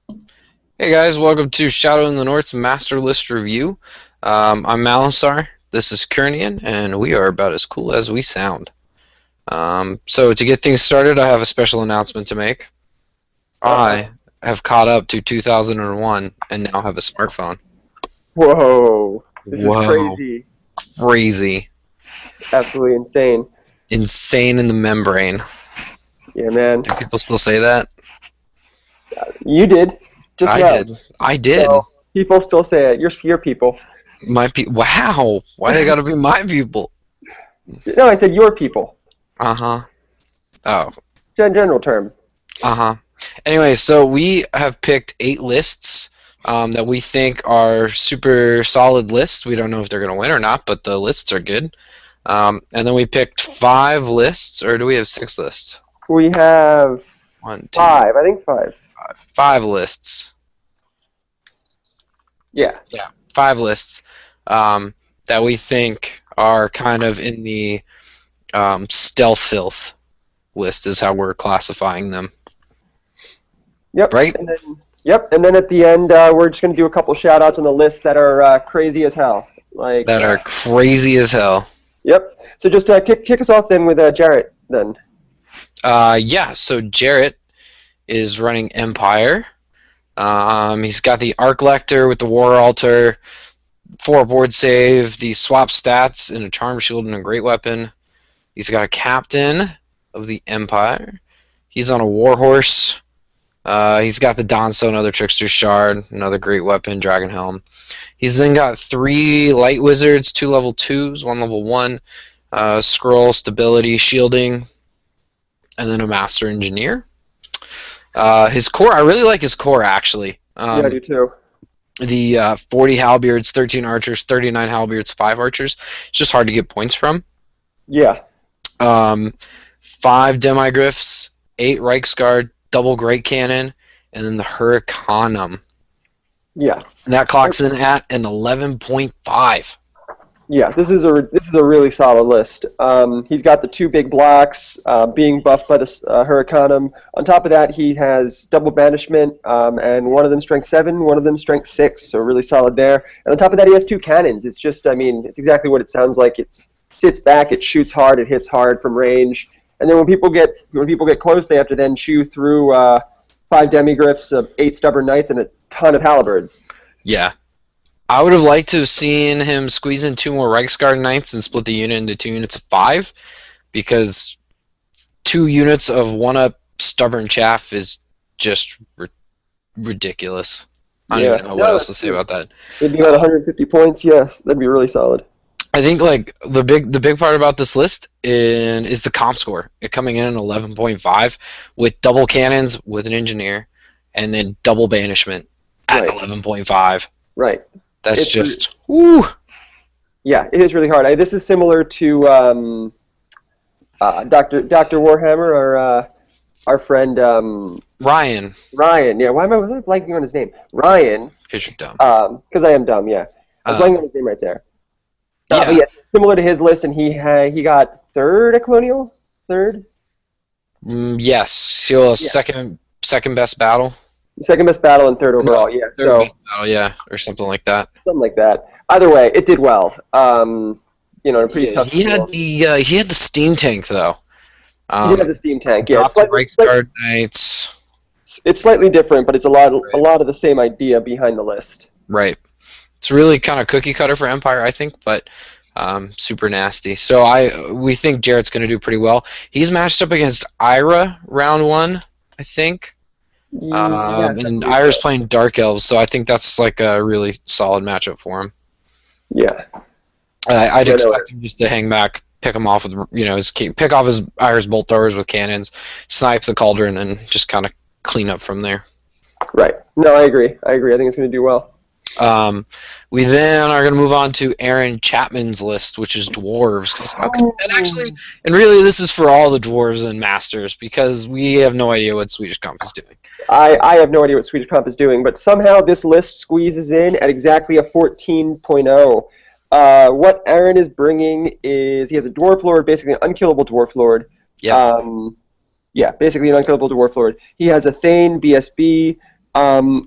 Hey guys, welcome to Shadow in the North's Master List Review. I'm Malossar, this is Kurnion, and we are about as cool as we sound. So to get things started, I have a special announcement to make. I have caught up to 2001 and now have a smartphone. Whoa, this is Whoa, crazy. crazy. Absolutely insane. Insane in the membrane. Yeah, man. Do people still say that? You did just I now. did. I did. So people still say it. Your people. Wow, why they gotta be my people? No, I said your people. Uh-huh. Oh, General term. uh-huh. Anyway, so we have picked 8 lists that we think are super solid lists. We don't know if they're going to win or not, but the lists are good. And then we picked 5 lists, or do we have 6 lists? We have 1, 2, 5. I think 5. 5 lists. Yeah. Yeah, 5 lists that we think are kind of in the stealth filth list is how we're classifying them. Yep. Right? And then at the end, we're just gonna do a couple shout outs on the list that are crazy as hell. That are crazy as hell. Yep. So just kick us off then with Jarrett then. Yeah, so Jarrett is running Empire. He's got the Arc Lector with the War Altar, 4 board save, the swap stats, and a Charm Shield and a Great Weapon. He's got a Captain of the Empire. He's on a Warhorse. He's got the Dawnstone, another Trickster Shard, another Great Weapon, Dragon Helm. He's then got 3 Light Wizards, 2 level 2s, 1 level 1, Scroll, Stability, Shielding, and then a Master Engineer. His core, I really like his core actually. Yeah, I do too. The 40 Halberds, 13 Archers, 39 Halberds, 5 Archers. It's just hard to get points from. Yeah. 5 Demigryphs, 8 Reiksguard, double Great Cannon, and then the Hurricanum. Yeah. And that clocks in at an 11.5. Yeah, this is a really solid list. He's got the 2 big blocks being buffed by the Hurricanum. On top of that, he has double banishment, and one of them strength 7, one of them strength 6, so really solid there. And on top of that, he has 2 cannons. It's just, I mean, it's exactly what it sounds like. It sits back, it shoots hard, it hits hard from range. And then when people get close, they have to then chew through 5 Demigryphs, 8 Stubborn Knights, and a ton of Halberds. Yeah. I would have liked to have seen him squeeze in 2 more Reiksguard Knights and split the unit into 2 units of 5, because 2 units of 1-up Stubborn Chaff is just ridiculous. I don't even know what else to say about that. It'd be about 150 points, yes. That'd be really solid. I think like the big part about this list is the comp score. It coming in at 11.5 with double cannons with an engineer, and then double banishment at 11.5. Right. That's woo. Yeah, it is really hard. This is similar to Dr. Warhammer, our friend Ryan. Ryan. Yeah, why am I blanking on his name? Ryan. Because you're dumb. Because I am dumb. Yeah, I'm blanking on his name right there. Yeah. But yes, similar to his list, and he got 3rd at Colonial. 3rd. Yes, so second best battle. Second best battle and 3rd overall. Yeah. Third best battle, yeah, or something like that. Something like that. Either way, it did well. In a pretty tough. He had the steam tank though. He did have the steam tank. Yeah. Reiksguard Knights. It's slightly different, but it's a lot of the same idea behind the list. Right. It's really kind of cookie cutter for Empire, I think, but super nasty. So we think Jarrett's going to do pretty well. He's matched up against Ira round 1, I think. And Ira's playing Dark Elves, so I think that's like a really solid matchup for him. Yeah. I'd expect him just to hang back, pick him off with pick off his Ira's bolt throwers with cannons, snipe the Cauldron, and just kind of clean up from there. Right. No, I agree. I think it's going to do well. We then are going to move on to Aaron Chapman's list, which is dwarves. And really, this is for all the dwarves and masters, because we have no idea what Swedish Comp is doing. I have no idea what Swedish Comp is doing, but somehow this list squeezes in at exactly a 14.0. What Aaron is bringing is he has a Dwarf Lord, basically an unkillable Dwarf Lord. Yeah. Yeah, basically an unkillable Dwarf Lord. He has a Thane, BSB,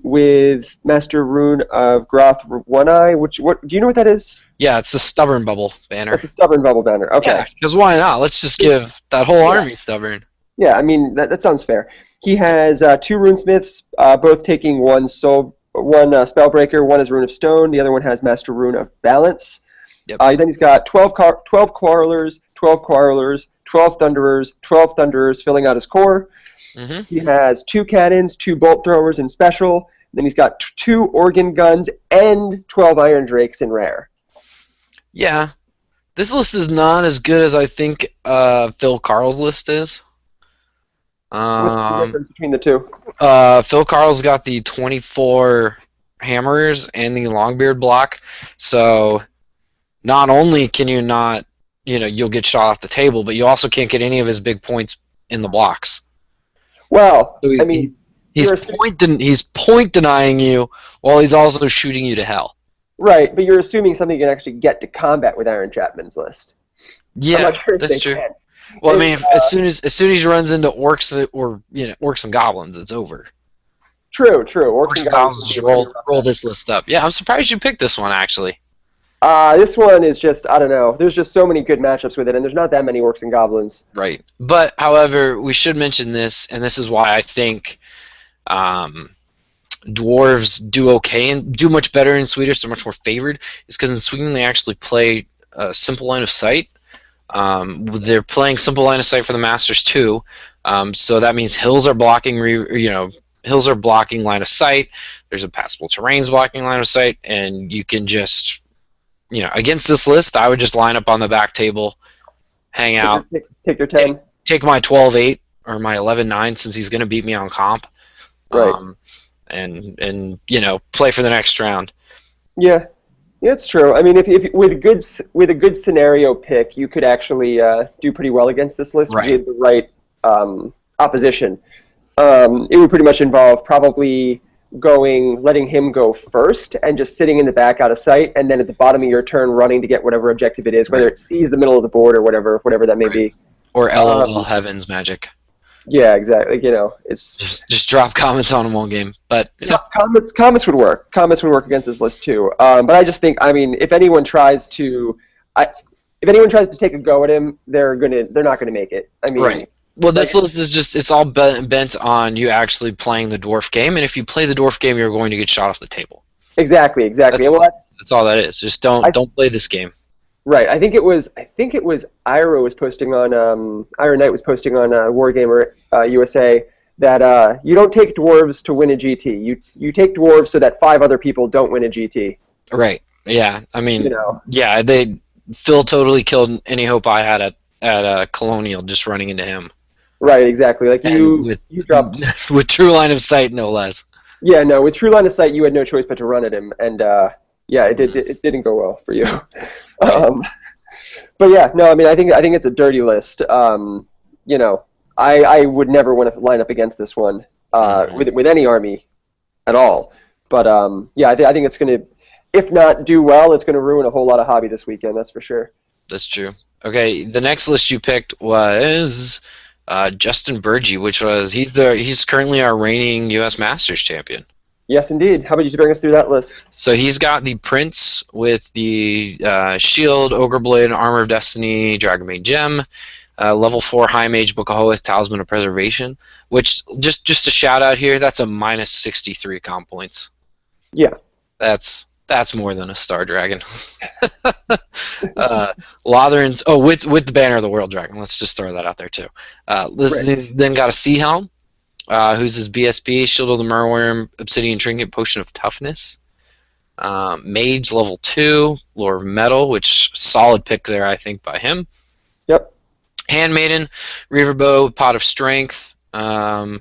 with Master Rune of Groth One Eye. What do you know what that is? Yeah, it's the Stubborn Bubble banner. That's a Stubborn Bubble banner. Okay. Yeah, because why not? Let's just give that whole army Stubborn. Yeah, I mean that sounds fair. He has 2 Runesmiths, both taking one Spellbreaker. One is Rune of Stone. The other one has Master Rune of Balance. Yep. Then he's got 12 Quarrelers, 12 Quarrelers, 12 Thunderers, 12 Thunderers, filling out his core. Mm-hmm. He has 2 Cannons, 2 Bolt Throwers in Special. Then he's got 2 Organ Guns and 12 Iron Drakes in Rare. Yeah, this list is not as good as I think Phil Carl's list is. What's the difference between the two? Phil Carl's got the 24 hammers and the Longbeard block, so not only can you not, you'll get shot off the table, but you also can't get any of his big points in the blocks. Well, So I mean, he's point denying you while he's also shooting you to hell. Right, but you're assuming something you can actually get to combat with Iron Chapman's list. Yeah, I'm not sure if that's they true. can. Well, I mean, as soon as he runs into orcs or orcs and goblins, it's over. True. Orcs and goblins just roll this list up. Yeah, I'm surprised you picked this one actually. This one is just, I don't know. There's just so many good matchups with it, and there's not that many orcs and goblins. Right. But, however, we should mention this, and this is why I think dwarves do okay and do much better in Swedish. They're much more favored. Is because in Sweden they actually play simple line of sight. They're playing simple line of sight for the Masters too. So that means hills are blocking. Hills are blocking line of sight. There's impassable terrains blocking line of sight, and you can just against this list, I would just line up on the back table, hang out, take your 10. Take my 12-8 or my 11-9 since he's going to beat me on comp, right? And play for the next round. Yeah, it's true. I mean, if with a good scenario pick, you could actually do pretty well against this list with the right opposition. It would pretty much involve probably letting him go first and just sitting in the back out of sight, and then at the bottom of your turn running to get whatever objective it is, whether it sees the middle of the board or whatever that may be. Or LOL Heavens magic. Yeah, exactly. It's just drop comments on him all game. But comments would work. Comments would work against this list too. But I just think, I mean, if anyone tries to take a go at him, they're not gonna make it. I mean, right. Well, this list is it's all bent on you actually playing the dwarf game, and if you play the dwarf game, you're going to get shot off the table. Exactly. That's all that is. Just don't play this game. Right. I think it was Ira was posting on Ira Knight was posting on Wargamer USA that you don't take dwarves to win a GT. You take dwarves so that 5 other people don't win a GT. Right. Yeah. I mean, Phil totally killed any hope I had at Colonial just running into him. Right, exactly. Like you dropped with true line of sight, no less. Yeah, no, with true line of sight, you had no choice but to run at him, and it didn't go well for you. But yeah, no, I mean, I think it's a dirty list. I would never want to line up against this one with any army at all. But I think it's going to, if not do well, it's going to ruin a whole lot of hobby this weekend. That's for sure. That's true. Okay, the next list you picked was Justin Burgee, he's currently our reigning U.S. Masters champion. Yes, indeed. How about you bring us through that list? So he's got the Prince with the Shield, Ogre Blade, Armor of Destiny, Dragonbane Gem, level 4 High Mage, Book of Hoeth, Talisman of Preservation, which, just a shout out here, that's a minus 63 comp points. Yeah. That's more than a Star Dragon. Lotherin's with the Banner of the World Dragon. Let's just throw that out there too. He's then got a Sea Helm, who's his BSB, Shield of the Merworm, Obsidian Trinket, Potion of Toughness. Mage level 2, Lore of Metal, which solid pick there I think by him. Yep. Handmaiden, Reaver Bow, Pot of Strength. 34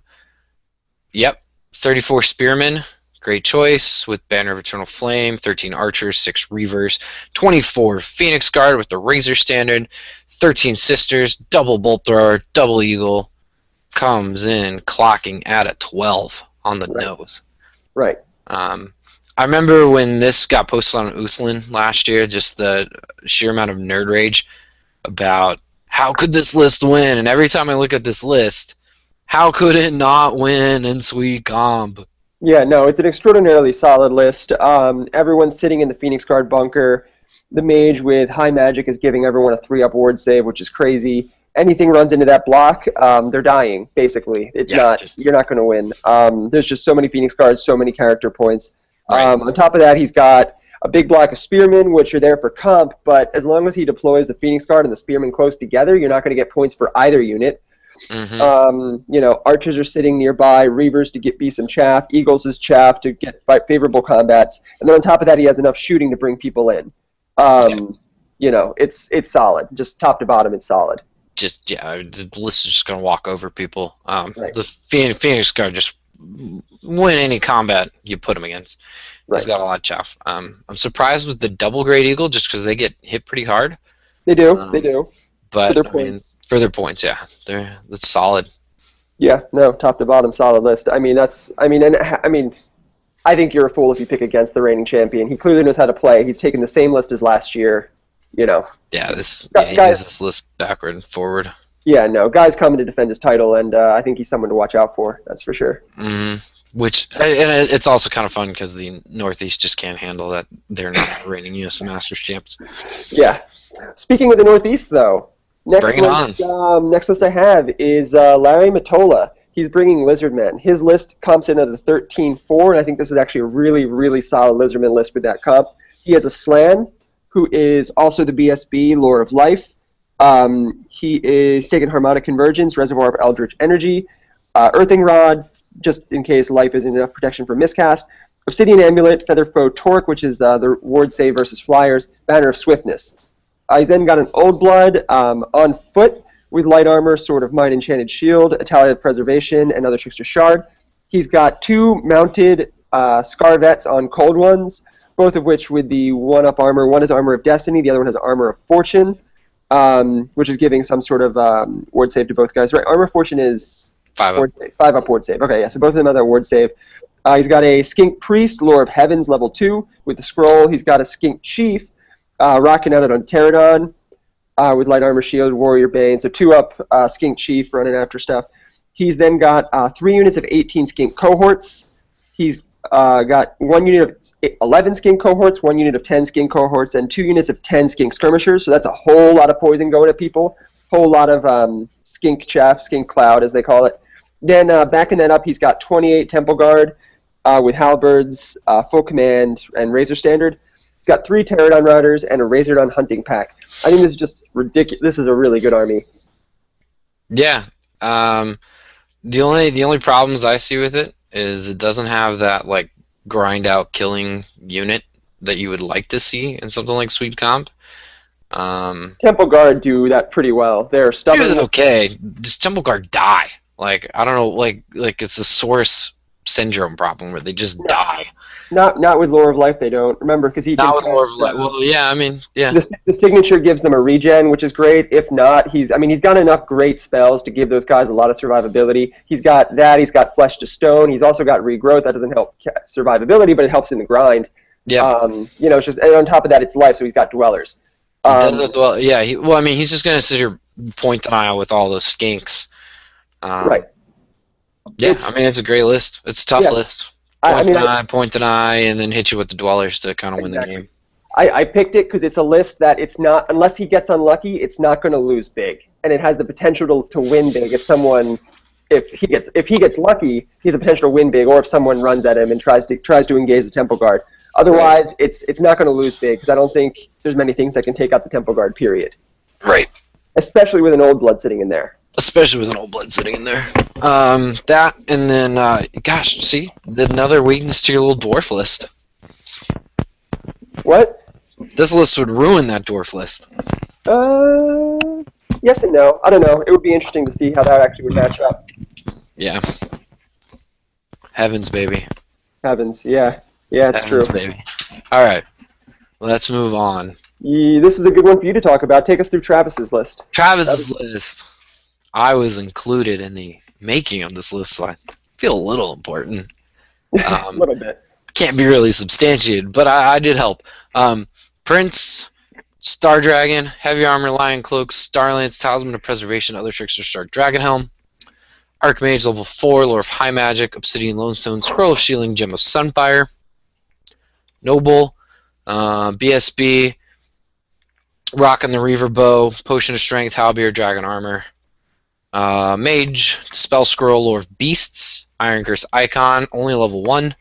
Spearmen. Great choice with Banner of Eternal Flame, 13 Archers, 6 Reavers, 24 Phoenix Guard with the Razor Standard, 13 Sisters, double Bolt Thrower, double Eagle, comes in clocking at a 12 on the nose. Right. I remember when this got posted on Uthlin last year, just the sheer amount of nerd rage about how could this list win, and every time I look at this list, how could it not win in Sweet Comp? Yeah, no, it's an extraordinarily solid list. Everyone's sitting in the Phoenix Guard bunker. The mage with high magic is giving everyone a 3-up ward save, which is crazy. Anything runs into that block, they're dying, basically. It's Yeah, not, just you're not going to win. There's just so many Phoenix Guards, so many character points. right. On top of that, he's got a big block of Spearmen, which are there for comp, but as long as he deploys the Phoenix Guard and the Spearmen close together, you're not going to get points for either unit. Archers are sitting nearby, Reavers to be some chaff, Eagles is chaff to get favorable combats, and then on top of that, he has enough shooting to bring people in. It's solid. Just top to bottom, it's solid. Just the list is just gonna walk over people. Right. The Phoenix Guard just win any combat you put him against. Right. He's got a lot of chaff. I'm surprised with the double Great Eagle just because they get hit pretty hard. They do. But For their points. For their points, yeah, that's solid. Yeah, no, top to bottom, solid list. I think you're a fool if you pick against the reigning champion. He clearly knows how to play. He's taken the same list as last year. He uses this list backward and forward. Yeah, no, guy's coming to defend his title, and I think he's someone to watch out for. That's for sure. It's also kind of fun because the Northeast just can't handle that they're not the reigning U.S. Masters champs. Yeah. Speaking of the Northeast, though, next list I have is Larry Matola. He's bringing Lizardmen. His list comps in at a 13-4, and I think this is actually a really, really solid Lizardmen list with that comp. He has a Slan, who is also the BSB Lore of Life. He is taking Harmonic Convergence, Reservoir of Eldritch Energy, Earthing Rod, just in case life isn't enough protection from miscast, Obsidian Amulet, Featherfoe Torque, which is the ward save versus flyers, Banner of Swiftness. He's then got an Old Blood on foot with light armor, Sword of Might, Enchanted Shield, Italia of Preservation, and other Trickster Shard. He's got 2 mounted Scarvets on Cold Ones, both of which with the 1-up armor. One is Armor of Destiny, the other one has Armor of Fortune, which is giving some sort of ward save to both guys. Right, Armor of Fortune is 5-up ward save. Okay, yeah, so both of them have that ward save. He's got a Skink Priest, Lore of Heavens, level 2, with the scroll. He's got a Skink Chief, rocking out it on Pterodon, with Light Armor Shield, Warrior Bane, so 2-up Skink Chief running after stuff. He's then got 3 units of 18 Skink Cohorts. He's got 1 unit of 11 Skink Cohorts, 1 unit of 10 Skink Cohorts, and 2 units of 10 Skink Skirmishers, so that's a whole lot of poison going at people. Whole lot of Skink Chaff, Skink Cloud, as they call it. Then backing that up, he's got 28 Temple Guard with Halberds, Full Command, and Razor Standard. He's got 3 Pterodon Riders and a Razordon Hunting Pack. I think this is just ridiculous. This is a really good army. Yeah. The only problems I see with it is it doesn't have that like grind out killing unit that you would like to see in something like Sweep Comp. Temple Guard do that pretty well. They're stubborn. Okay, just Temple Guard die. Like I don't know, like it's a Source syndrome problem where they just die. Not with Lore of Life, they don't. Remember, because he not with Lore of Life. Well, yeah, I mean, yeah. The signature gives them a regen, which is great. If not, he's got enough great spells to give those guys a lot of survivability. He's got that. He's got Flesh to Stone. He's also got Regrowth. That doesn't help survivability, but it helps in the grind. Yeah. It's just, and on top of that, it's life, so he's got Dwellers. Yeah. He's just gonna sit here point denial with all those skinks. Right. Yeah, it's a great list. It's a tough list. Point deny, and then hit you with the Dwellers to kind of win the game. I picked it because it's a list that it's not, unless he gets unlucky, it's not going to lose big, and it has the potential to win big if he gets lucky, he has the potential to win big, or if someone runs at him and tries to engage the Temple Guard. Otherwise, it's not going to lose big because I don't think there's many things that can take out the Temple Guard. Period. Right. Especially with an Old Blood sitting in there. That, and then, gosh, see? Another weakness to your little dwarf list. What? This list would ruin that dwarf list. Yes and no. I don't know. It would be interesting to see how that actually would match up. Yeah. Heavens, baby. Heavens, yeah. Yeah, it's Heavens, true. Baby. All right. Let's move on. This is a good one for you to talk about. Take us through Travis's list. Travis's list. I was included in the making of this list, so I feel a little important. A little bit. Can't be really substantiated, but I did help. Prince, Star Dragon, Heavy Armor, Lion Cloak, Starlance, Talisman of Preservation, Other Trickster, Dragon Helm. Archmage level 4, Lore of High Magic, Obsidian Lonestone, Scroll of Shielding, Gem of Sunfire. Noble, BSB, Rock and the Reaver Bow, Potion of Strength, Halberd, Dragon Armor. Mage, Spell Scroll, Lore of Beasts, Iron Curse Icon, only level 1.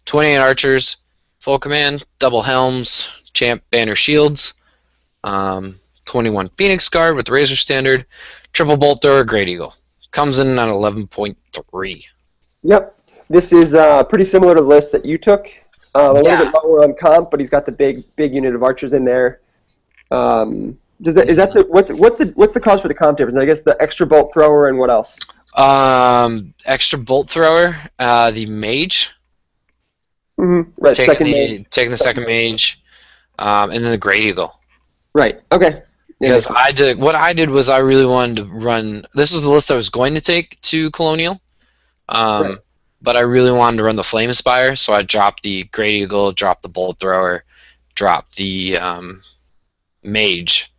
28 Archers, Full Command, Double Helms, Champ Banner Shields. 21 Phoenix Guard with Razor Standard, Triple Bolt Thrower, Great Eagle. Comes in at 11.3. Yep. This is pretty similar to the list that you took. A little bit lower on comp, but he's got the big unit of archers in there. What's the cause for the comp difference? I guess the extra bolt thrower and what else? Extra bolt thrower, the mage. Mm-hmm. Right. Taking the second mage, and then the Great Eagle. Right. Okay. Because what I did was I really wanted to run. This is the list I was going to take to Colonial. Right. But I really wanted to run the Flame Spire, so I dropped the Great Eagle, dropped the Bolt Thrower, dropped the Mage,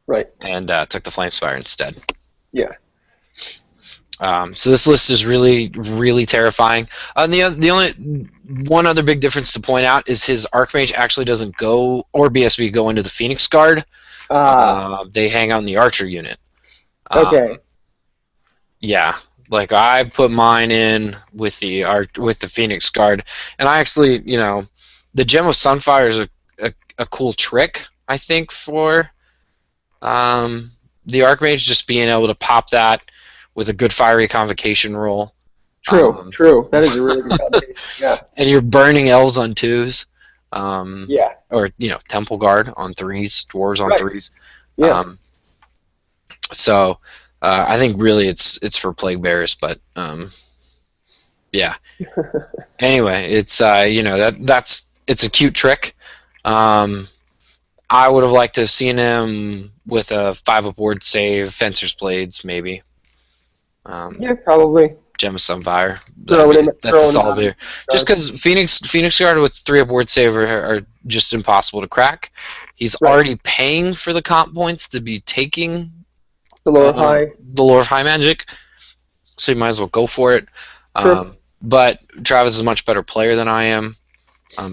right, and took the Flame Spire instead. Yeah. So this list is really, really terrifying. The only one other big difference to point out is his Archmage actually doesn't go, or BSB go into the Phoenix Guard. They hang out in the Archer unit. Okay. Yeah. Like I put mine in with the Phoenix Guard, and I actually, the Gem of Sunfire is a cool trick, I think, for the Archmage, just being able to pop that with a good Fiery Convocation roll. True. That is a really good convocation. Yeah. And you're burning elves on 2s. Yeah. Or Temple Guard on 3s, dwarves on 3s. Yeah. So. I think really it's for Plague Bearers, but yeah. Anyway, it's it's a cute trick. I would have liked to have seen him with a 5-up ward save, Fencer's Blades, maybe. Yeah, probably. Gem of Sunfire. That's a solid beer. Just because Phoenix Guard with 3-up ward save are just impossible to crack. He's already paying for the comp points to be taking the Lore of High Magic, so you might as well go for it. Sure. But Travis is a much better player than I am,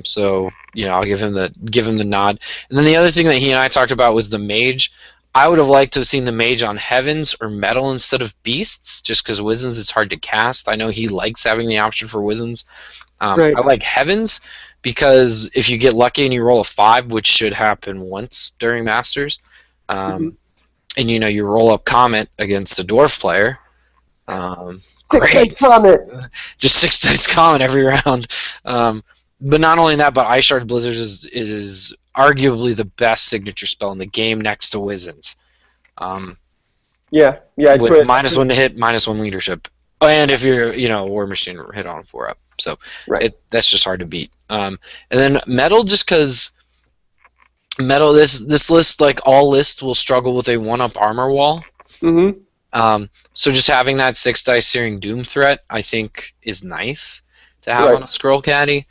so I'll give him the nod. And then the other thing that he and I talked about was the Mage. I would have liked to have seen the Mage on Heavens or Metal instead of Beasts, just because Wizen's it's hard to cast. I know he likes having the option for Wizen's. I like Heavens because if you get lucky and you roll a 5, which should happen once during Masters. And you roll up Comet against a Dwarf player. 6 dice Comet. Just 6 dice Comet every round. But not only that, but Ice Shard Blizzards is arguably the best signature spell in the game next to Wizen's. Yeah. With -1 to hit, -1 leadership, and if you're War Machine hit on 4-up. So that's just hard to beat. And then Metal, just because. Metal, this list, like all lists, will struggle with a 1-up armor wall. Mm-hmm. So just having that 6 dice Searing Doom threat, I think, is nice to have on a Scroll Caddy.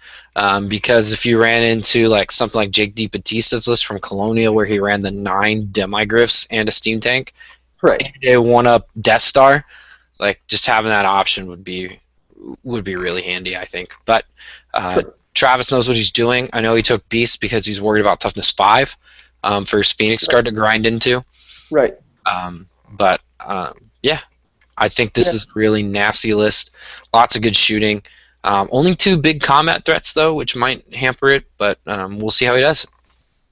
Because if you ran into something like Jake DiBattista's list from Colonial, where he ran the 9 Demigryphs and a Steam Tank, and a 1-up Death Star, just having that option would be really handy, I think. But Travis knows what he's doing. I know he took Beast because he's worried about toughness 5 for his Phoenix Guard to grind into. Right. But I think this is a really nasty list. Lots of good shooting. Only 2 big combat threats though, which might hamper it. But we'll see how he does.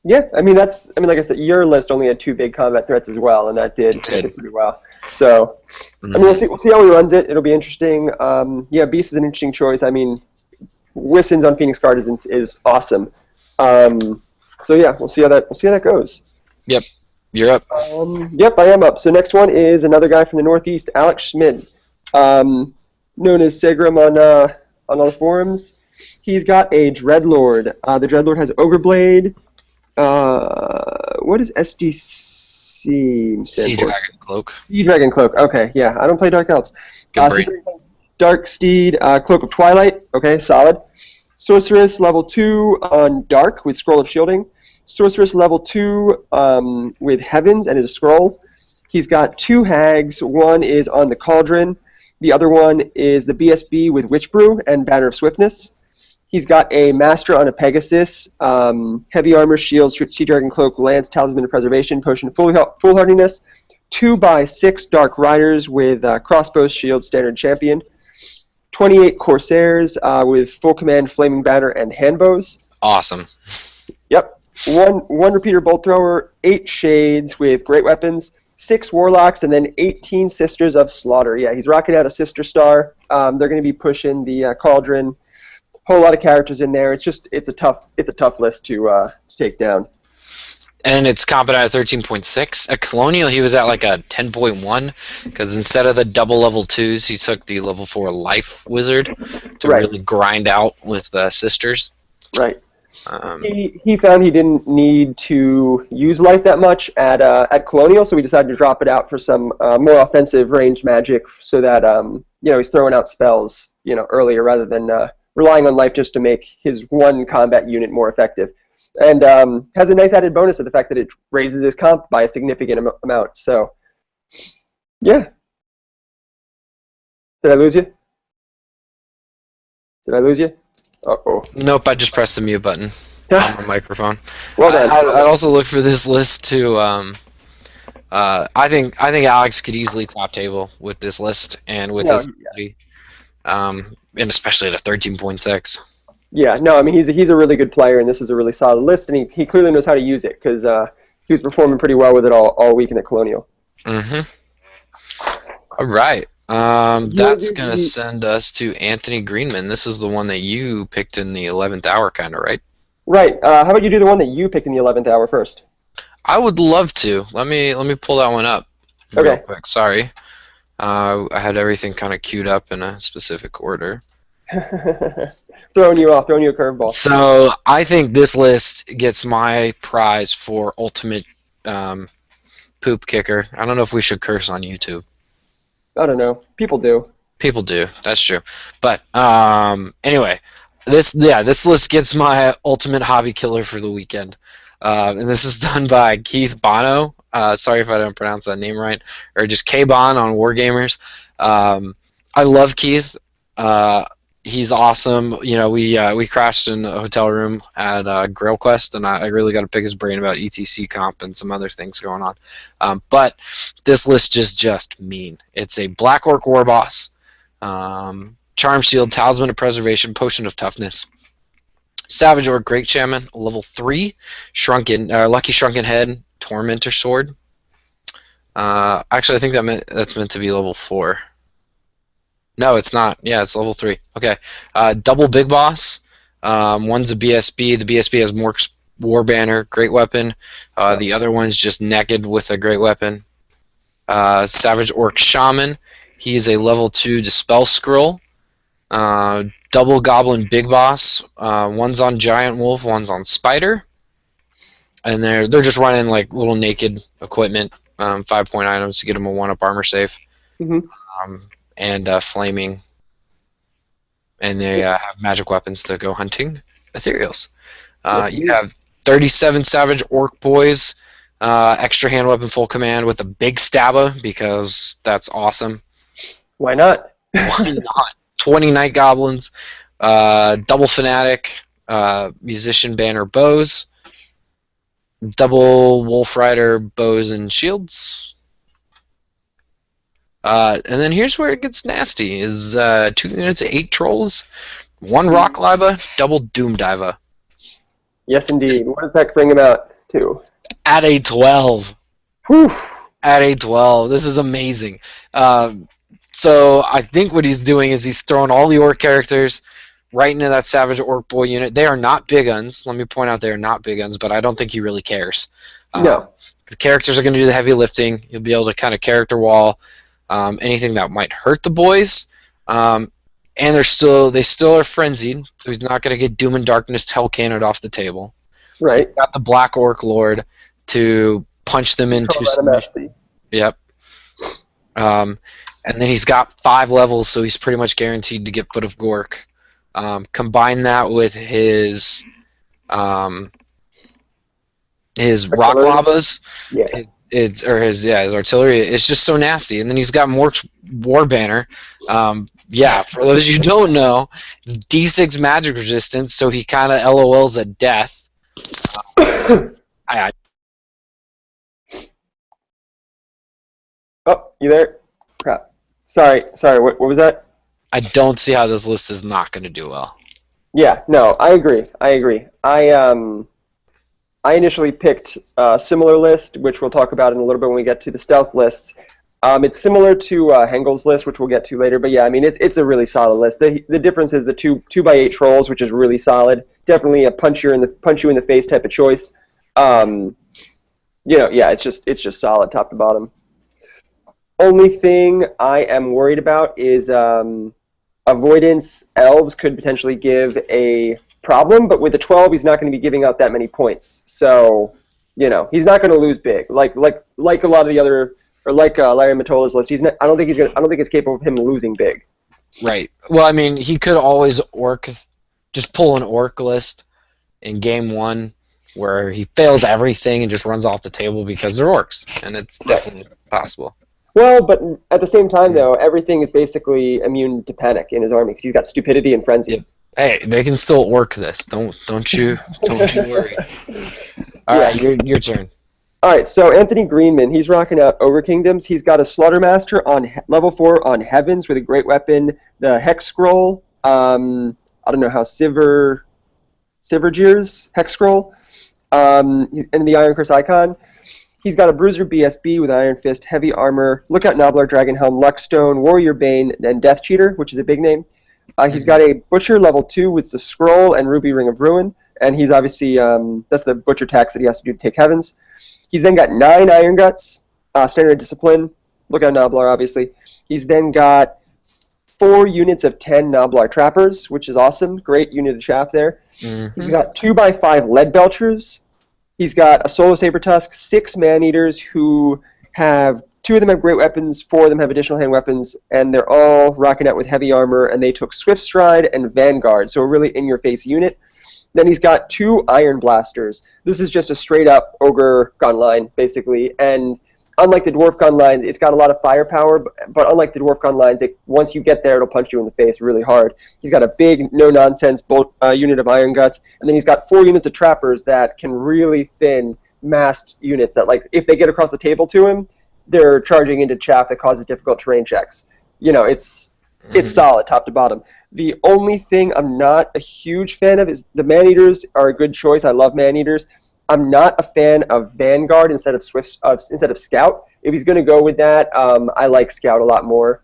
Yeah, like I said, your list only had 2 big combat threats as well, and that did pretty well. So, we'll see how he runs it. It'll be interesting. Beast is an interesting choice. Wizen's on Phoenix Guard is awesome. So yeah, we'll see how that goes. Yep, you're up. Yep, I am up. So next one is another guy from the Northeast, Alex Schmid, known as Segram on all the forums. He's got a Dreadlord. The Dreadlord has Ogreblade. What does SDC stand Sea for? Dragon Cloak. Sea Dragon Cloak. Okay, yeah, I don't play Dark Elves. Dark Steed, Cloak of Twilight. Okay, solid. Sorceress level 2 on Dark with Scroll of Shielding. Sorceress level 2 with Heavens and a scroll. He's got 2 hags. One is on the Cauldron. The other one is the BSB with Witch Brew and Banner of Swiftness. He's got a Master on a Pegasus, Heavy Armor, Shield, Sea Dragon Cloak, Lance, Talisman of Preservation, Potion of Foolhardiness, 2x6 Dark Riders with Crossbows, Shield, Standard Champion, 28 Corsairs with Full Command, Flaming Banner, and Handbows. Awesome. Yep. One Repeater Bolt Thrower, 8 Shades with Great Weapons, 6 Warlocks, and then 18 Sisters of Slaughter. Yeah, he's rocking out a Sister Star. They're going to be pushing the Cauldron. Whole lot of characters in there. It's a tough list to take down. And it's competent at 13.6. At Colonial, he was at like a 10.1 because instead of the double level 2s, he took the level 4 Life Wizard to really grind out with Sisters. Right. He found he didn't need to use Life that much at Colonial, so we decided to drop it out for some more offensive ranged magic, so that he's throwing out spells earlier rather than relying on Life just to make his one combat unit more effective. And has a nice added bonus of the fact that it raises his comp by a significant amount. So, yeah. Did I lose you? Uh-oh. Nope, I just pressed the mute button on my microphone. Well done. I'd also look for this list to. I think Alex could easily top table with this list and with his ability, and especially at a 13.6. Yeah, no, I mean he's a really good player, and this is a really solid list, and he clearly knows how to use it because he was performing pretty well with it all week in the Colonial. Mm-hmm. All right. That's going to send us to Anthony Greenman. This is the one that you picked in the 11th hour, kind of, right? Right. How about you do the one that you picked in the 11th hour first? I would love to. Let me pull that one up real quick. Sorry. I had everything kind of queued up in a specific order. Throwing you a curveball. So I think this list gets my prize for ultimate poop kicker. I don't know if we should curse on YouTube. I don't know. People do. People do. That's true. But anyway, this list gets my ultimate hobby killer for the weekend, and this is done by Keith Bono. Sorry if I don't pronounce that name right, or just K-Bon on Wargamers. I love Keith. He's awesome. We crashed in a hotel room at GrailQuest, and I really got to pick his brain about ETC comp and some other things going on. But this list is just mean. It's a Black Orc War Boss, Charm Shield, Talisman of Preservation, Potion of Toughness, Savage Orc, Great Shaman, level 3, Lucky Shrunken Head, Tormentor Sword. Actually, I think that's meant to be level 4. No, it's not. Yeah, it's level 3. Okay. Double Big Boss. One's a BSB. The BSB has Mork's War Banner, Great Weapon. The other one's just naked with a Great Weapon. Savage Orc Shaman. He's a level 2 Dispel Scroll. Double Goblin Big Boss. One's on Giant Wolf, one's on Spider. And they're just running like little naked equipment, 5-point items to get them a 1-up armor save. Mm-hmm. And flaming, and they have magic weapons to go hunting ethereals. You have 37 Savage Orc Boys, extra hand weapon full command with a big stabba because that's awesome. Why not? Why not? 20 Night Goblins, double Fanatic, Musician Banner Bows, double Wolf Rider Bows and Shields. And then here's where it gets nasty, is 2 units of 8 Trolls, 1 Rock Liba, double Doom Diva. Yes, indeed. What does that bring him out to? At a 12. Whew. At a 12. This is amazing. So I think what he's doing is he's throwing all the Orc characters right into that Savage Orc Boy unit. They are not big guns. Let me point out they are not big guns, but I don't think he really cares. No. The characters are going to do the heavy lifting. You'll be able to kind of character wall anything that might hurt the boys, and they still are frenzied, so he's not going to get Doom and Darkness Hell Cannon off the table. Right. He's got the Black Orc Lord to punch them into submission. Yep. And then he's got 5 levels, so he's pretty much guaranteed to get Foot of Gork. Combine that with his Rock Labas. Yeah. his artillery. It's just so nasty. And then he's got Mork's War Banner. Yeah, for those you don't know, it's D6 magic resistance, so he kind of LOLs at death. I Oh, you there? Crap. Sorry. What was that? don't see how this list is not going to do well. Yeah, no, I agree. I initially picked a similar list, which we'll talk about in a little bit when we get to the stealth lists. It's similar to Hengel's list, which we'll get to later. But yeah, I mean, it's a really solid list. The difference is the 2x8 trolls, which is really solid. Definitely a punch you in the face type of choice. Yeah, it's just solid top to bottom. Only thing I am worried about is avoidance elves could potentially give a problem, but with the 12, he's not going to be giving out that many points. So, he's not going to lose big. Like a lot of the other, or like Larry Matola's list, I don't think it's capable of him losing big. Right. Well, I mean, he could always just pull an orc list in game 1 where he fails everything and just runs off the table because they're orcs, and it's definitely possible. Well, but at the same time, though, everything is basically immune to panic in his army because he's got stupidity and frenzy. Yep. Hey, they can still orc this. Don't you worry. All right, your turn. All right, so Anthony Greenman, he's rocking out Ogre Kingdoms. He's got a Slaughtermaster on level 4 on Heavens with a great weapon, the Hex Scroll. I don't know how Sivergear's Hex Scroll, and the Iron Curse icon. He's got a Bruiser BSB with Iron Fist, Heavy Armor, Lookout Nobbler, Dragonhelm, Luckstone, Warrior Bane, and Death Cheater, which is a big name. He's got a Butcher level 2 with the Scroll and Ruby Ring of Ruin, and he's obviously, that's the Butcher tax that he has to do to take Heavens. He's then got 9 Iron Guts, Standard Discipline, Lookout Nobbler, obviously. He's then got 4 units of 10 Nobblar Trappers, which is awesome. Great unit of chaff there. Mm-hmm. He's got 2x5 Lead Belchers. He's got a Solo Saber Tusk, 6 Man-Eaters who have 2 of them have great weapons, 4 of them have additional hand weapons, and they're all rocking out with heavy armor, and they took Swift Stride and Vanguard, so a really in-your-face unit. Then he's got 2 Iron Blasters. This is just a straight-up Ogre gun line, basically, and unlike the Dwarf gun line, it's got a lot of firepower, but unlike the Dwarf gun lines, once you get there, it'll punch you in the face really hard. He's got a big, no-nonsense unit of Iron Guts, and then he's got 4 units of Trappers that can really thin, masked units that, like, if they get across the table to him, they're charging into chaff that causes difficult terrain checks. It's solid, top to bottom. The only thing I'm not a huge fan of is the Man-Eaters are a good choice. I love Man-Eaters. I'm not a fan of Vanguard instead of Scout. If he's going to go with that, I like Scout a lot more,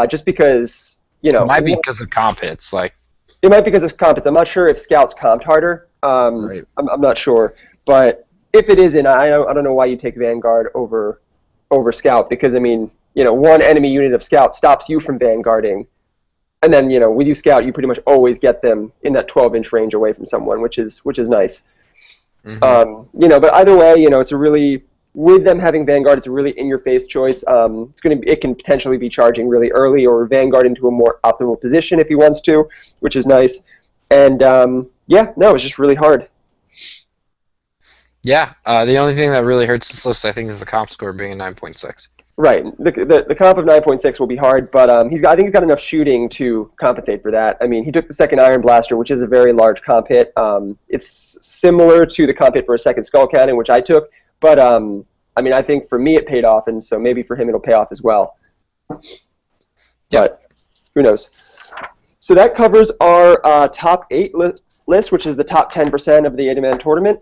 just because It might be because of comp hits, like. It might be because of comp hits. I'm not sure if Scout's comped harder. Right. I'm not sure, but if it isn't, I don't know why you take Vanguard over Scout, because I mean, one enemy unit of Scout stops you from vanguarding, and then with you Scout, you pretty much always get them in that 12-inch range away from someone, which is nice. Mm-hmm. But either way, it's a really, with them having Vanguard, it's a really in-your-face choice. It can potentially be charging really early or Vanguard into a more optimal position if he wants to, which is nice. And it's just really hard. Yeah, the only thing that really hurts this list, I think, is the comp score being a 9.6. Right. The comp of 9.6 will be hard, but I think he's got enough shooting to compensate for that. I mean, he took the second Iron Blaster, which is a very large comp hit. It's similar to the comp hit for a second Skull Cannon, which I took, but I think for me it paid off, and so maybe for him it'll pay off as well. Yeah. But who knows? So that covers our top 8 list, which is the top 10% of the 80-man tournament.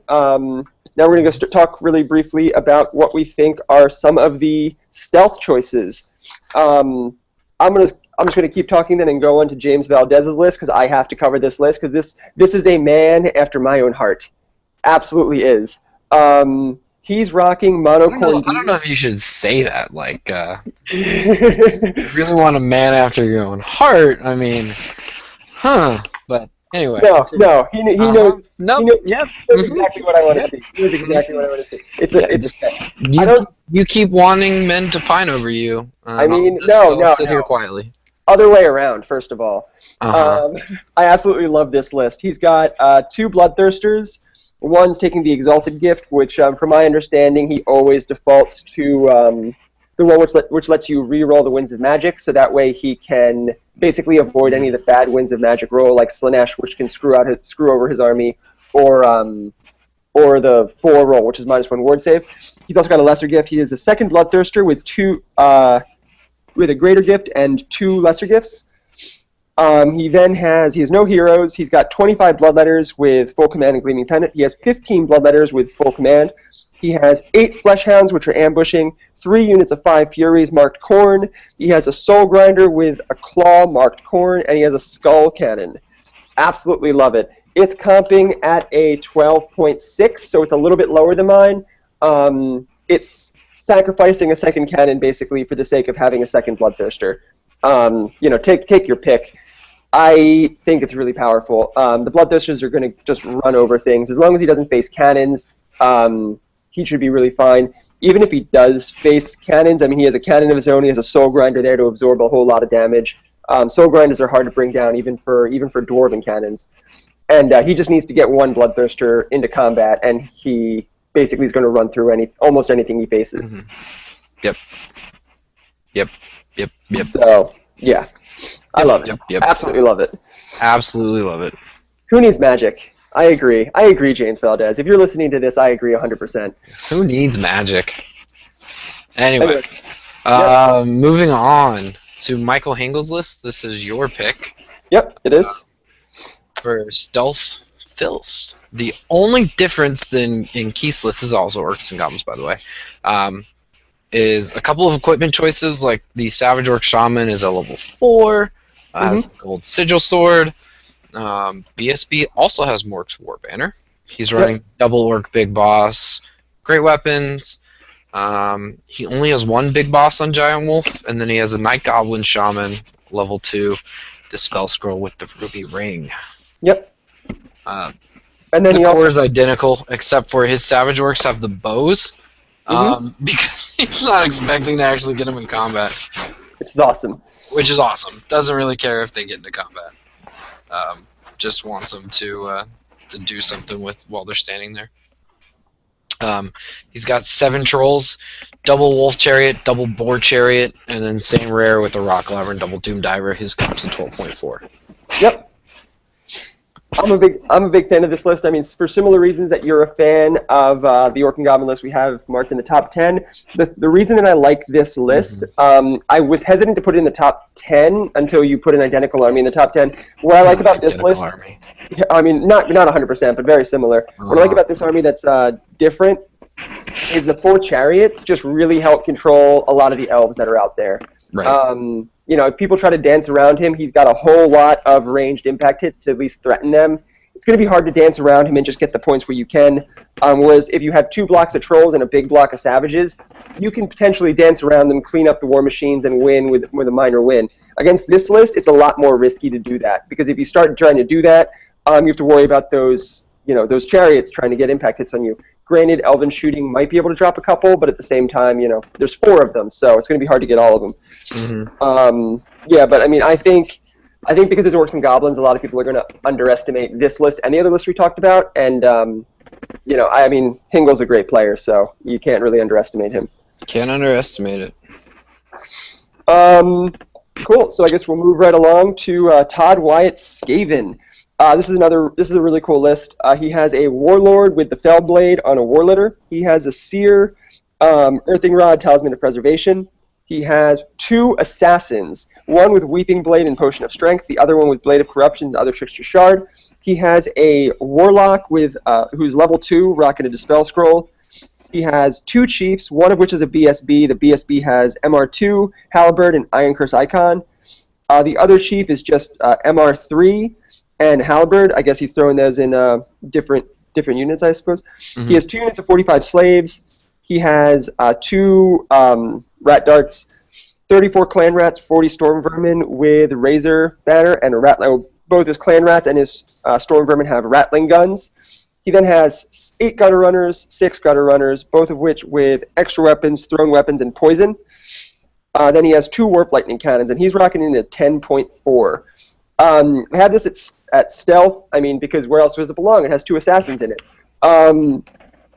Now we're going to talk really briefly about what we think are some of the stealth choices. I'm just going to keep talking then and go on to James Valdez's list, because I have to cover this list, because this is a man after my own heart. Absolutely is. He's rocking monochrome. I don't know if you should say that. Like, you really want a man after your own heart? I mean, but. Anyway. No, he knows. Nope. He knows exactly what I want to see. He knows exactly what I want to see. You keep wanting men to pine over you. Sit here quietly. Other way around, first of all. I absolutely love this list. He's got 2 Bloodthirsters, One's taking the Exalted Gift, which, from my understanding, he always defaults to the one which lets you re-roll the Winds of Magic, so that way he can basically avoid any of the bad Winds of Magic roll, like Slanesh, which can screw over his army, or the 4 roll, which is -1 ward save. He's also got a lesser gift. He is a second Bloodthirster with with a greater gift and 2 lesser gifts. He has no heroes. He's got 25 Bloodletters with full command and Gleaming Pendant. He has 15 Bloodletters with full command. He has 8 Fleshhounds, which are ambushing, 3 units of 5 Furies marked Khorne. He has a Soul Grinder with a Claw marked Khorne, and he has a Skull Cannon. Absolutely love it. It's comping at a 12.6, so it's a little bit lower than mine. It's sacrificing a second cannon, basically, for the sake of having a second Bloodthirster. Take your pick. I think it's really powerful. The Bloodthirsters are going to just run over things. As long as he doesn't face cannons, he should be really fine. Even if he does face cannons, I mean, he has a cannon of his own. He has a Soul Grinder there to absorb a whole lot of damage. Soul Grinders are hard to bring down, even for Dwarven cannons. And he just needs to get one Bloodthirster into combat, and he basically is going to run through almost anything he faces. Yep. So, yeah. I love it. Absolutely love it. Absolutely love it. Who needs magic? I agree, James Valdez. If you're listening to this, I agree 100%. Who needs magic? Anyway, Yep. moving on to Michael Hengel's list. This is your pick. Yep, it is. For Stealth Filth. The only difference in Keith's list, is also Orcs and Goblins, by the way, is a couple of equipment choices, like the Savage Orc Shaman is a level 4, has the Gold Sigil Sword. BSB also has Mork's War Banner. He's running Double Orc Big Boss, great weapons. He only has 1 Big Boss on Giant Wolf, and then he has a Night Goblin Shaman, level 2, Dispel Scroll with the Ruby Ring. Yep. And then the core is identical, except for his Savage Orcs have the bows, because he's not expecting to actually get them in combat. Which is awesome. Doesn't really care if they get into combat. Just wants them to do something with while they're standing there. He's got 7 Trolls, double Wolf Chariot, double Boar Chariot, and then same rare with the Rock Lover and double Doom Diver. His comp's a 12.4. Yep. I'm a big fan of this list. I mean, for similar reasons that you're a fan of the Orc and Goblin list we have marked in the top 10. The reason that I like this list, I was hesitant to put it in the top 10 until you put an Identical Army in the top 10. What I like about this list, I mean, not 100%, but very similar. What I like about this army that's different is the 4 Chariots just really help control a lot of the elves that are out there. Right. If people try to dance around him, he's got a whole lot of ranged impact hits to at least threaten them. It's going to be hard to dance around him and just get the points where you can. Whereas if you have 2 blocks of Trolls and a big block of Savages, you can potentially dance around them, clean up the War Machines, and win with a minor win. Against this list, it's a lot more risky to do that, because if you start trying to do that, you have to worry about those Chariots trying to get impact hits on you. Granted, Elven Shooting might be able to drop a couple, but at the same time, there's 4 of them, so it's going to be hard to get all of them. But I mean, I think because it's Orcs and Goblins, a lot of people are going to underestimate this list and the other list we talked about, and I mean, Hingel's a great player, so you can't really underestimate him. Can't underestimate it. Cool. So I guess we'll move right along to Todd Wyatt Skaven. This is a really cool list. He has a Warlord with the Fellblade on a Warlitter. He has a Seer, Earthing Rod, Talisman of Preservation. He has 2 Assassins, one with Weeping Blade and Potion of Strength, the other one with Blade of Corruption and Other Trickster Shard. He has a Warlock with who's level 2, rocking a Dispel Scroll. He has 2 Chiefs, one of which is a BSB. The BSB has MR2, Halberd, and Iron Curse Icon. The other Chief is just MR3 and Halberd. I guess he's throwing those in different units, I suppose. He has 2 units of 45 Slaves. He has 2 Rat Darts, 34 Clan Rats, 40 Storm Vermin with Razor Banner, and a Ratling. Both his Clan Rats and his Storm Vermin have Rattling Guns. He then has 8 Gutter Runners, 6 Gutter Runners, both of which with extra weapons, thrown weapons, and poison. Then he has 2 Warp Lightning Cannons, and he's rocking in at 10.4. I have this at stealth, I mean, because where else does it belong? It has 2 Assassins in it. Um,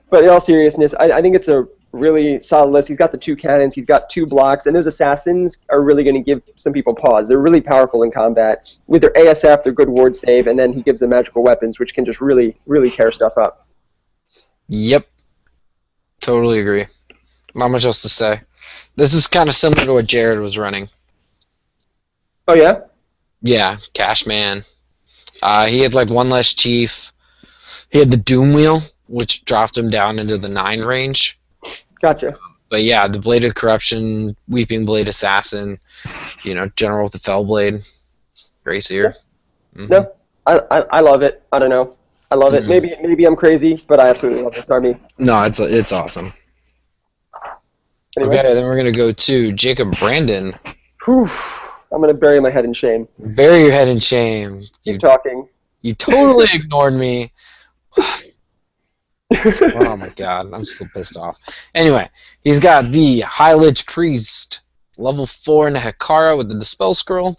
but in all seriousness, I think it's a really solid list. He's got the 2 cannons, he's got 2 blocks, and those assassins are really going to give some people pause. They're really powerful in combat. With their ASF, their good ward save, and then he gives them magical weapons, which can just really, really tear stuff up. Yep, totally agree. Not much else to say. This is kind of similar to what Jared was running. Oh, yeah? Yeah, Cashman. He had like 1 less chief. He had the Doom Wheel, which dropped him down into the 9 range. Gotcha. But yeah, the Blade of Corruption, Weeping Blade Assassin, General with the Fell Blade, Gracier. Yeah. No, I love it. I don't know. I love it. Maybe I'm crazy, but I absolutely love this army. No, it's awesome. Anyway. Okay, then we're going to go to Jacob Brandon. Whew. I'm going to bury my head in shame. Bury your head in shame. Keep talking. You totally ignored me. Oh my god, I'm still pissed off. Anyway, he's got the High Lich Priest, level 4 in the Hekara with the Dispel Scroll.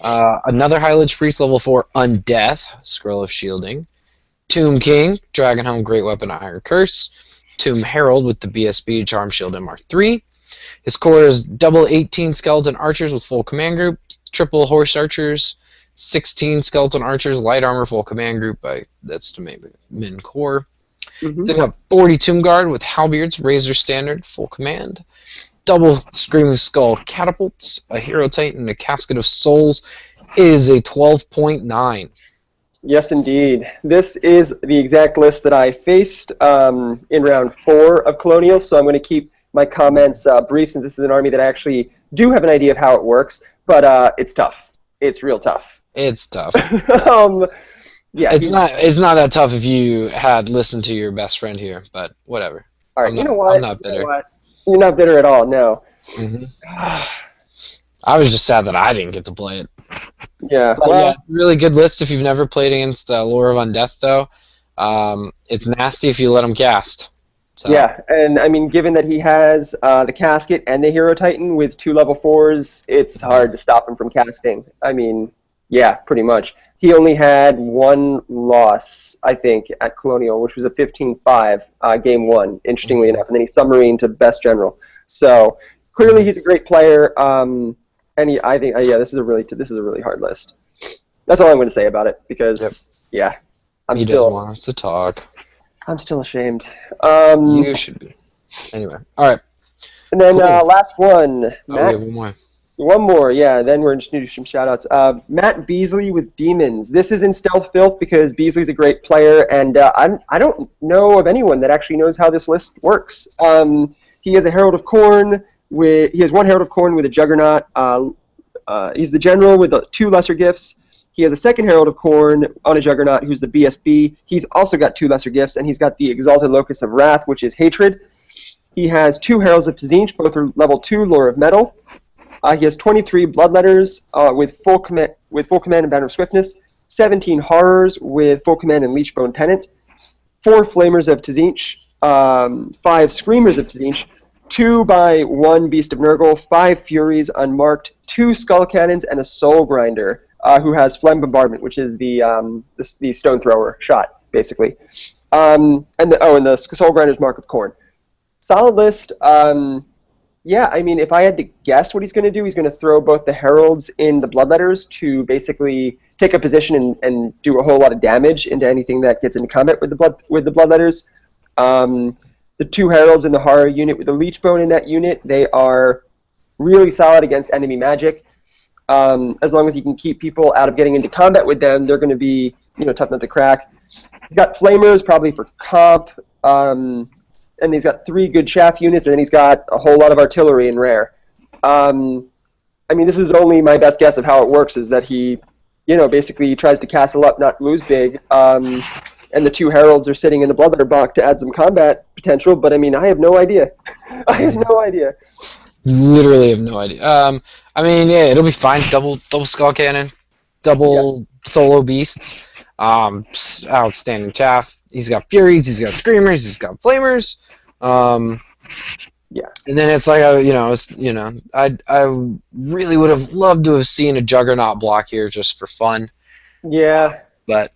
Another High Lich Priest, level 4 Undeath, Scroll of Shielding. Tomb King, Dragonhelm Great Weapon Iron Curse. Tomb Herald with the BSB, Charm Shield MR3. His core is double 18 Skeleton Archers with full command group, triple Horse Archers, 16 Skeleton Archers, light armor, full command group. That's to maybe min core. Then got 40 Tomb Guard with Halberds, Razor Standard, full command. Double Screaming Skull Catapults, a Hero Titan, and a Casket of Souls. It is a 12.9. Yes, indeed. This is the exact list that I faced in round 4 of Colonial, so I'm going to keep my comments brief since this is an army that I actually do have an idea of how it works, but it's tough. It's real tough. It's tough. Yeah, it's not that tough if you had listened to your best friend here, but whatever. All right, you know what? I'm not bitter. You know what? You're not bitter at all, no. I was just sad that I didn't get to play it. Yeah, but yeah, really good list if you've never played against Lore of Undeath, though. It's nasty if you let him cast. So. Yeah, and I mean, given that he has the Casket and the Hero Titan with 2 level 4s, it's hard to stop him from casting. I mean, yeah, pretty much. He only had 1 loss, I think, at Colonial, which was a 15-5 game 1, interestingly enough, and then he submarined to Best General. So clearly, he's a great player. And I think, yeah, this is a really hard list. That's all I'm going to say about it because, yeah, he doesn't want us to talk. I'm still ashamed. You should be. Anyway, all right. And then last one. Matt, we have one more. One more, yeah. Then we're just going to do some shout-outs. Matt Beasley with Demons. This is in Stealth Filth because Beasley's a great player, and I don't know of anyone that actually knows how this list works. He has a Herald of Khorne. He has 1 Herald of Khorne with a Juggernaut. He's the general with 2 lesser gifts. He has a 2nd Herald of Khorne on a Juggernaut who's the BSB. He's also got 2 lesser gifts, and he's got the Exalted Locus of Wrath, which is Hatred. He has 2 Heralds of Tzinch, both are level 2 Lore of Metal. He has 23 Bloodletters with full command and Banner of Swiftness, 17 Horrors with full command and Leechbone Tenant, 4 Flamers of Tzinch, 5 Screamers of Tzinch, 2 by 1 Beast of Nurgle, 5 Furies unmarked, 2 Skull Cannons, and a Soul Grinder who has Phlegm Bombardment, which is the Stone Thrower shot, basically. And the Soul Grinder's Mark of Khorne. Solid list. Yeah, I mean, if I had to guess what he's going to do, he's going to throw both the Heralds in the Bloodletters to basically take a position and do a whole lot of damage into anything that gets into combat with the Bloodletters. The 2 Heralds in the Horror unit with the Leechbone in that unit, they are really solid against enemy magic. As long as you can keep people out of getting into combat with them, they're going to be tough nut to crack. He's got Flamers probably for comp. And he's got 3 good chaff units, and then he's got a whole lot of artillery in rare. I mean, this is only my best guess of how it works, is that he, basically tries to castle up, not lose big, and the 2 Heralds are sitting in the Bloodletter block to add some combat potential, but I mean, I have no idea. I have no idea. Literally have no idea. I mean, yeah, it'll be fine. Double Skull Cannon, double Solo Beasts, outstanding chaff. He's got Furies, he's got Screamers, he's got Flamers. Yeah. And then it's like, I really would have loved to have seen a Juggernaut block here just for fun. Yeah. But,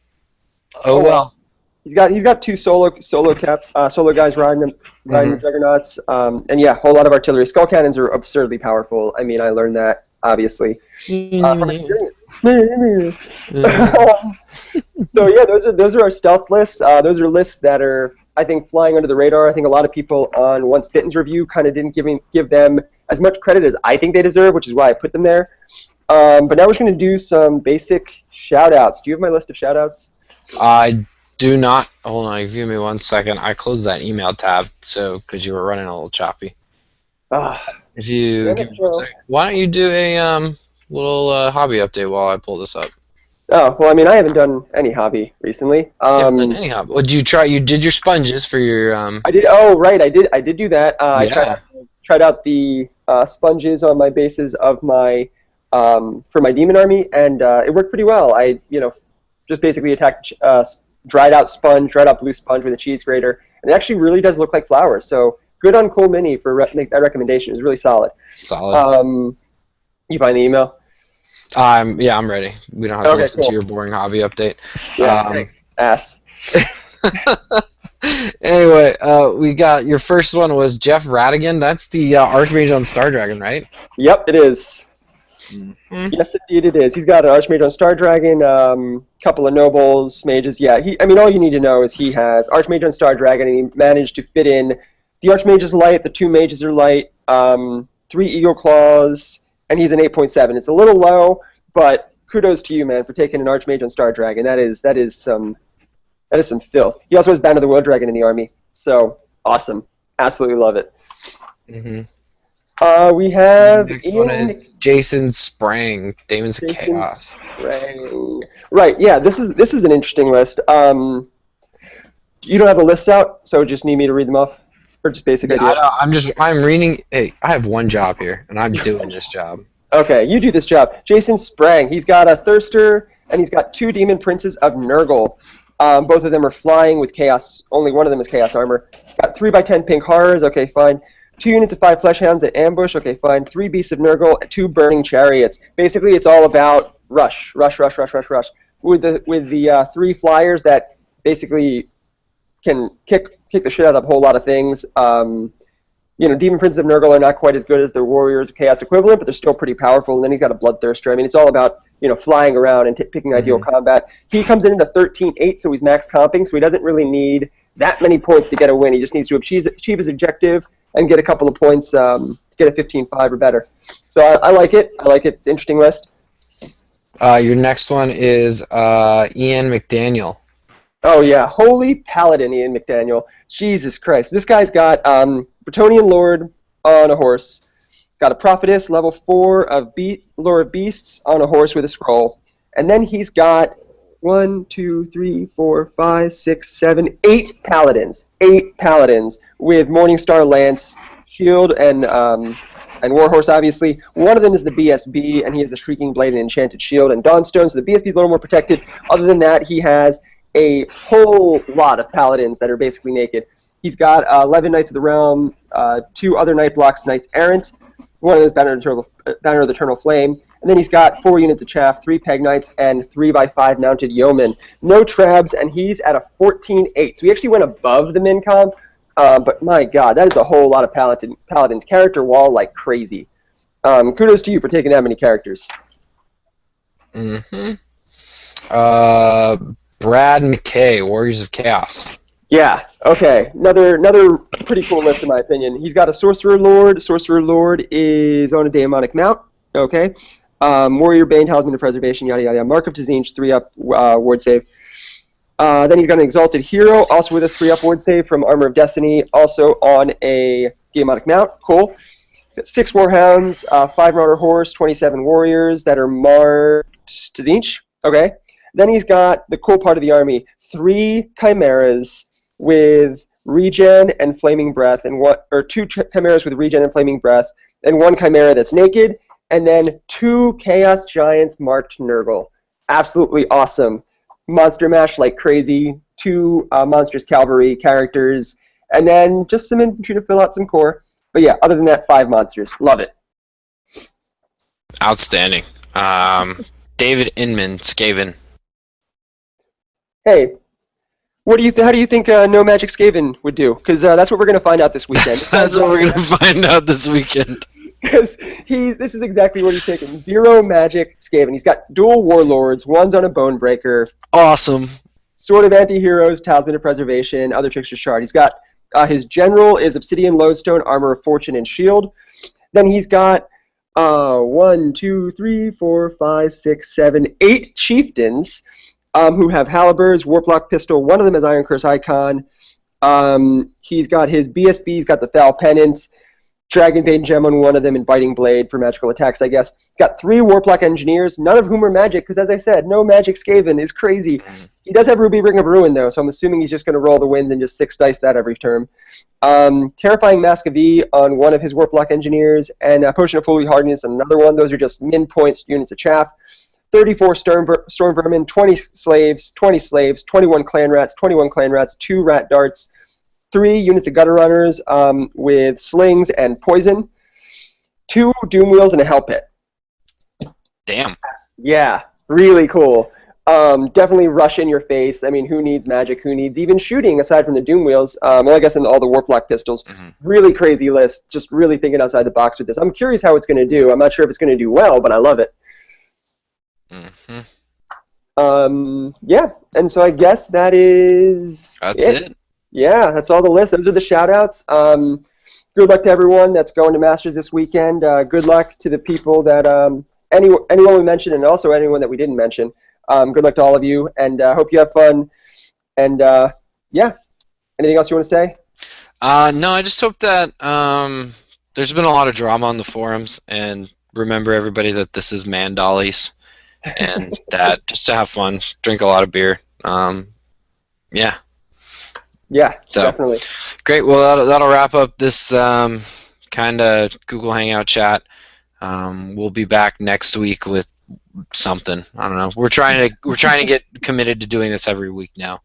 oh well. He's got two solo guys riding the Hmm. juggernauts, and yeah, a whole lot of artillery. Skull cannons are absurdly powerful. I mean, I learned that obviously from experience. So yeah, those are our stealth lists. Those are lists that are, I think, flying under the radar. I think a lot of people on Once Bitten's review kind of didn't give them as much credit as I think they deserve, which is why I put them there. But now we're just going to do some basic shout-outs. Do you have my list of shout-outs? I do not. Hold on, give me 1 second. I closed that email tab, so because you were running a little choppy. Ah, If you damn give it, me one Joe. second, why don't you do a little hobby update while I pull this up? Oh, well, I mean, I haven't done any hobby recently. You haven't done any hobby. Well, did you try? You did your sponges for your I did. Oh, right. I did do that. I Yeah. tried out the sponges on my bases of my for my demon army, and it worked pretty well. I just basically attacked dried out blue sponge with a cheese grater, and it actually really does look like flowers. So good on Cole Mini for make that recommendation. It's really solid. Solid. Um, you find the email? Yeah, I'm ready. We don't have to Okay, listen to cool. your boring hobby update. Yeah, thanks. Ass. Anyway, we got your first one was Jeff Radigan. That's the Archmage on Star Dragon, right? Yep, it is. Mm-hmm. Yes, indeed it is. He's got an Archmage on Star Dragon, couple of nobles, mages. Yeah, I mean, all you need to know is he has Archmage on Star Dragon, and he managed to fit in the Archmage is light, the two mages are light, 3 Eagle Claws, and he's an 8.7. It's a little low, but kudos to you, man, for taking an Archmage on Star Dragon. That is some filth. He also has Band of the World Dragon in the army, so awesome. Absolutely love it. Mm-hmm. We have Next one is Ian Jason Sprang, Daemons of Jason Chaos. Sprang. Right, yeah, this is an interesting list. You don't have the lists out, so just need me to read them off, or just basic Yeah, idea. I'm reading. Hey, I have one job here, and I'm doing this job. Okay, you do this job. Jason Sprang. He's got a Thirster, and he's got 2 Demon Princes of Nurgle. Both of them are flying with Chaos. Only one of them is Chaos Armor. He's got 3x10 Pink Horrors. Okay, fine. 2 units of 5 Flesh Hounds that ambush. Okay, fine. 3 Beasts of Nurgle, 2 Burning Chariots. Basically, it's all about rush. With the 3 flyers that basically can kick the shit out of a whole lot of things. Demon Princes of Nurgle are not quite as good as their Warriors of Chaos equivalent, but they're still pretty powerful. And then he's got a Bloodthirster. I mean, it's all about flying around and picking ideal combat. He comes in at a 13-8, so he's max comping, so he doesn't really need that many points to get a win. He just needs to achieve his objective and get a couple of points to get a 15-5 or better. So I like it. It's an interesting list. Your next one is Ian McDaniel. Oh, yeah. Holy Paladin, Ian McDaniel. Jesus Christ. This guy's got Kurnion Lord on a horse, got a Prophetess, level 4 of Lore of Beasts on a horse with a scroll. And then he's got 1, 2, 3, 4, 5, 6, 7, 8 Paladins. 8 Paladins with Morningstar Lance, Shield, and Warhorse, obviously. One of them is the BSB, and he has the Shrieking Blade and Enchanted Shield and Dawnstone, so the BSB is a little more protected. Other than that, he has a whole lot of Paladins that are basically naked. He's got 11 Knights of the Realm, 2 other Night Blocks, Knights Errant, one of those Banner of the Eternal Flame, and then he's got 4 units of Chaff, 3 Peg Knights, and 3x5 Mounted Yeomen. No Trabs, and he's at a 14-8. So he actually went above the min comp, but my god, that is a whole lot of Paladins. Character wall like crazy. Kudos to you for taking that many characters. Mm-hmm. Brad McKay, Warriors of Chaos. Yeah, okay. Another pretty cool list in my opinion. He's got a Sorcerer Lord. Sorcerer Lord is on a Daemonic Mount. Okay. Warrior Bane, Talisman of Preservation, yada yada yada. Mark of Tzinch, 3-up ward save. Then he's got an Exalted Hero, also with a 3-up ward save from Armor of Destiny, also on a Daemonic Mount. Cool. He's got 6 Warhounds, 5 Marauder Horse, 27 Warriors that are marked Tzinch. Okay. Then he's got the cool part of the army, 3 Chimeras with Regen and Flaming Breath, and 2 Chimeras with Regen and Flaming Breath, and 1 Chimera that's naked, and then 2 Chaos Giants marked Nurgle. Absolutely awesome. Monster mash like crazy, 2 Monstrous Cavalry characters, and then just some infantry to fill out some core. But yeah, other than that, 5 monsters. Love it. Outstanding. David Inman, Skaven. Hey, What do you how do you think No Magic Skaven would do? Because that's what we're going to find out this weekend. That's what we're gonna find out this weekend. Because this is exactly what he's taking. 0 Magic Skaven. He's got dual Warlords. One's on a Bonebreaker. Awesome. Sword of Anti-Heroes, Talisman of Preservation, other Trickster's Shard. He's got his General is Obsidian Lodestone, Armor of Fortune, and Shield. Then he's got 1, 2, 3, 4, 5, 6, 7, 8 Chieftains who have Halberds, Warplock Pistol. One of them has Iron Curse Icon. He's got his BSB. He's got the Foul Pennant. Dragonbane Gem on one of them, and Biting Blade for magical attacks, I guess. Got 3 Warplock Engineers, none of whom are magic, because as I said, no Magic Skaven is crazy. He does have Ruby Ring of Ruin, though, so I'm assuming he's just going to roll the winds and just 6 dice that every turn. Terrifying Mask of E on one of his Warplock Engineers, and Potion of Fully Hardiness on another one. Those are just min points, units of chaff. 34 Storm Vermin, 20 Slaves, 21 Clan Rats, 2 Rat Darts, 3 units of Gutter Runners with Slings and Poison, 2 Doom Wheels, and a Hell Pit. Damn. Yeah, really cool. Definitely rush in your face. I mean, who needs magic? Who needs even shooting aside from the Doom Wheels? Well, I guess in all the Warplock pistols. Really crazy list. Just really thinking outside the box with this. I'm curious how it's going to do. I'm not sure if it's going to do well, but I love it. Yeah, and so I guess that's it. Yeah, that's all the list. Those are the shout-outs. Good luck to everyone that's going to Masters this weekend. Good luck to the people that anyone we mentioned, and also anyone that we didn't mention. Good luck to all of you, and hope you have fun. And yeah, anything else you want to say? No, I just hope that there's been a lot of drama on the forums, and remember everybody that this is Mandollies, and that just to have fun, drink a lot of beer. Yeah. Yeah, so, definitely. Great. Well, that'll wrap up this kind of Google Hangout chat. We'll be back next week with something. I don't know. We're trying to get committed to doing this every week now.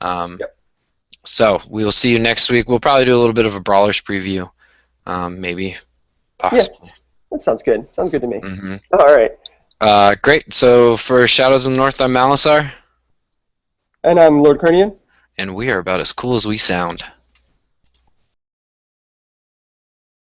Yep. So we will see you next week. We'll probably do a little bit of a Brawlers preview, maybe, possibly. Yeah, that sounds good. Sounds good to me. All right. Great. So for Shadows of the North, I'm Malossar. And I'm Lord Kurnion. And we are about as cool as we sound.